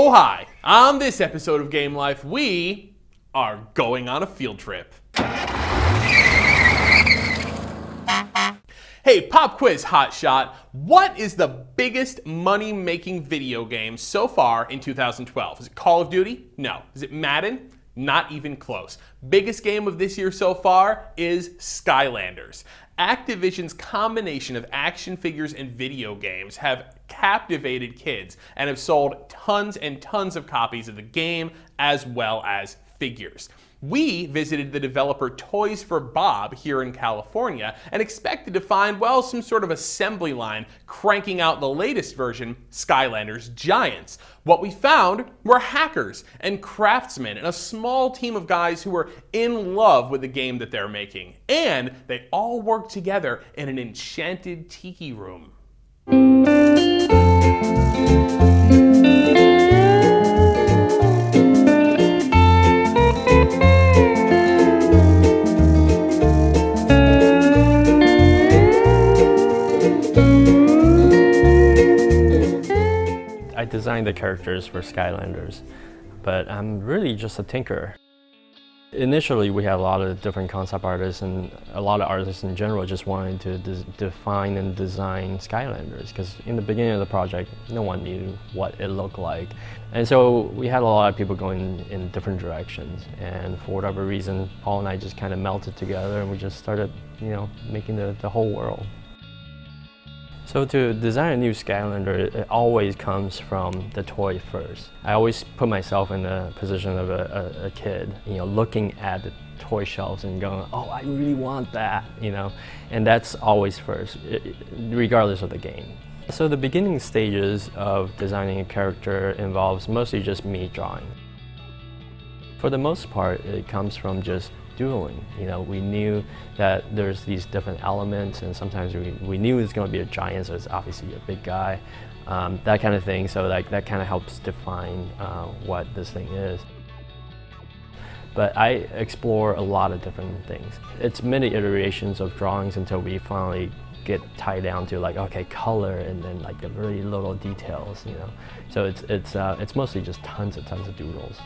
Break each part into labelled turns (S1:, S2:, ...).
S1: Oh hi! On this episode of Game Life, we are going on a field trip. Hey, pop quiz hotshot, what is the biggest money-making video game so far in 2012? Is it Call of Duty? No. Is it Madden? Not even close. Biggest game of this year so far is Skylanders. Activision's combination of action figures and video games have captivated kids and have sold tons and tons of copies of the game as well as figures. We visited the developer Toys for Bob here in California and expected to find, well, some sort of assembly line cranking out the latest version, Skylanders Giants. What we found were hackers and craftsmen and a small team of guys who were in love with the game that they're making. And they all worked together in an enchanted Tiki room.
S2: I designed the characters for Skylanders, but I'm really just a tinker. Initially, we had a lot of different concept artists and a lot of artists in general just wanted to define and design Skylanders, because in the beginning of the project, no one knew what it looked like. And so we had a lot of people going in different directions, and for whatever reason, Paul and I just kind of melted together and we just started, making the whole world. So to design a new Skylander, it always comes from the toy first. I always put myself in the position of a kid, looking at the toy shelves and going, oh, I really want that, and that's always first, regardless of the game. So the beginning stages of designing a character involves mostly just me drawing. For the most part, it comes from just doodling. We knew that there's these different elements, and sometimes we knew it's going to be a giant, so it's obviously a big guy, that kind of thing. So that kind of helps define what this thing is. But I explore a lot of different things. It's many iterations of drawings until we finally get tied down to okay, color, and then the very little details. So it's mostly just tons of doodles.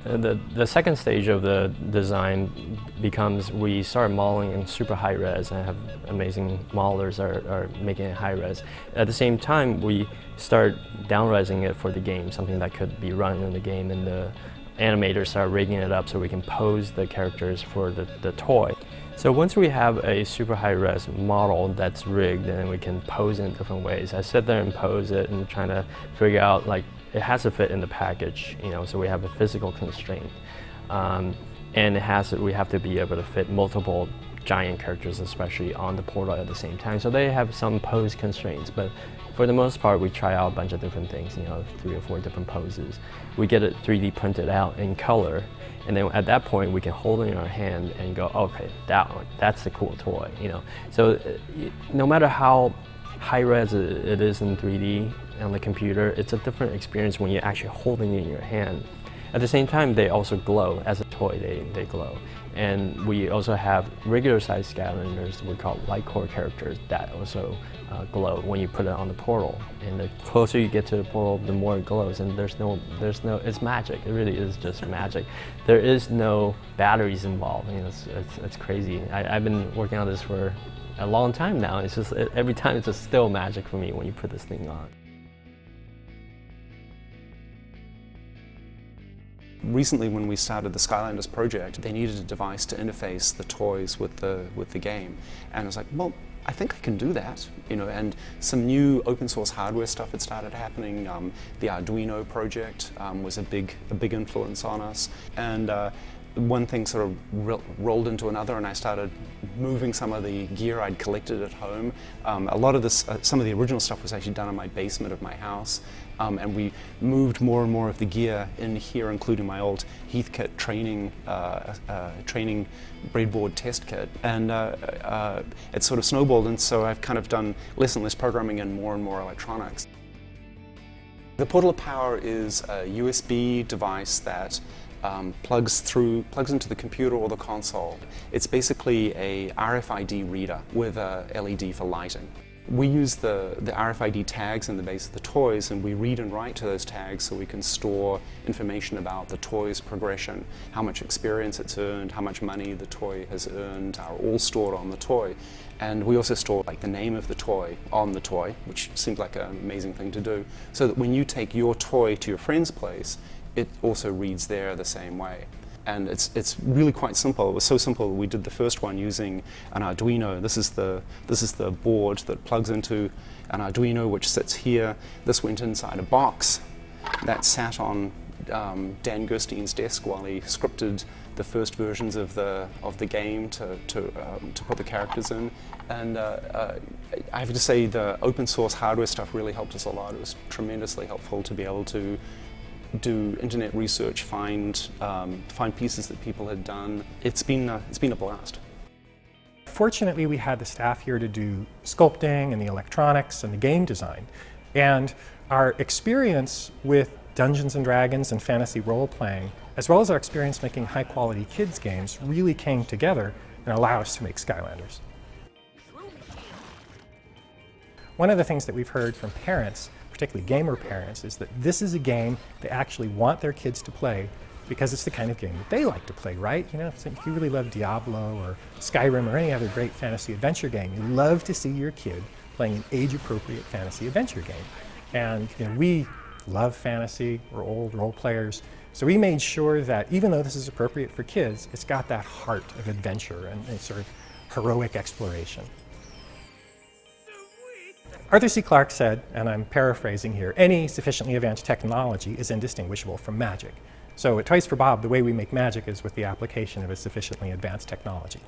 S2: The second stage of the design becomes we start modeling in super high res, and have amazing modelers are making it high res. At the same time, we start down-resing it for the game, something that could be run in the game, and the animators start rigging it up so we can pose the characters for the toy. So once we have a super high-res model that's rigged, then we can pose it in different ways. I sit there and pose it and trying to figure out it has to fit in the package, so we have a physical constraint. And we have to be able to fit multiple giant characters, especially on the portal at the same time. So they have some pose constraints, but for the most part, we try out a bunch of different things, 3 or 4 different poses. We get it 3D printed out in color, and then at that point, we can hold it in our hand and go, okay, that one, that's the cool toy, So no matter how high res it is in 3D on the computer, it's a different experience when you're actually holding it in your hand. At the same time, they also glow. As a toy, they glow. And we also have regular sized Skylanders, we call light core characters, that also glow when you put it on the portal. And the closer you get to the portal, the more it glows. And it's magic. It really is just magic. There is no batteries involved. It's crazy. I've been working on this for a long time now. It's just every time it's just still magic for me when you put this thing on.
S3: Recently, when we started the Skylanders project, they needed a device to interface the toys with the game, and I was like, well, I think I can do that, and some new open source hardware stuff had started happening. The Arduino project was a big influence on us, and one thing sort of rolled into another, and I started moving some of the gear I'd collected at home. A lot of this, some of the original stuff was actually done in my basement of my house, and we moved more and more of the gear in here, including my old Heathkit training breadboard test kit, and it sort of snowballed, and so I've kind of done less and less programming and more electronics. The Portal of Power is a USB device that plugs into the computer or the console. It's basically a RFID reader with a LED for lighting. we use the RFID tags in the base of the toys, and we read and write to those tags so we can store information about the toy's progression, how much experience it's earned, how much money the toy has earned, are all stored on the toy. And we also store like the name of the toy on the toy, which seems like an amazing thing to do, so that when you take your toy to your friend's place, it also reads there the same way. And it's really quite simple. It was so simple, we did the first one using an Arduino. This is the board that plugs into an Arduino, which sits here. This went inside a box that sat on Dan Gerstein's desk while he scripted the first versions of the game to put the characters in. And I have to say, the open source hardware stuff really helped us a lot. It was tremendously helpful to be able to do internet research, find pieces that people had done. It's been a blast.
S4: Fortunately, we had the staff here to do sculpting and the electronics and the game design. And our experience with Dungeons and Dragons and fantasy role-playing, as well as our experience making high-quality kids games, really came together and allowed us to make Skylanders. One of the things that we've heard from parents, particularly gamer parents, is that this is a game they actually want their kids to play because it's the kind of game that they like to play, right? You know, so if you really love Diablo or Skyrim or any other great fantasy adventure game, you love to see your kid playing an age-appropriate fantasy adventure game. And you know, we love fantasy, we're old role players, so we made sure that even though this is appropriate for kids, it's got that heart of adventure and sort of heroic exploration. Arthur C. Clarke said, and I'm paraphrasing here, any sufficiently advanced technology is indistinguishable from magic. So at Toys for Bob, the way we make magic is with the application of a sufficiently advanced technology.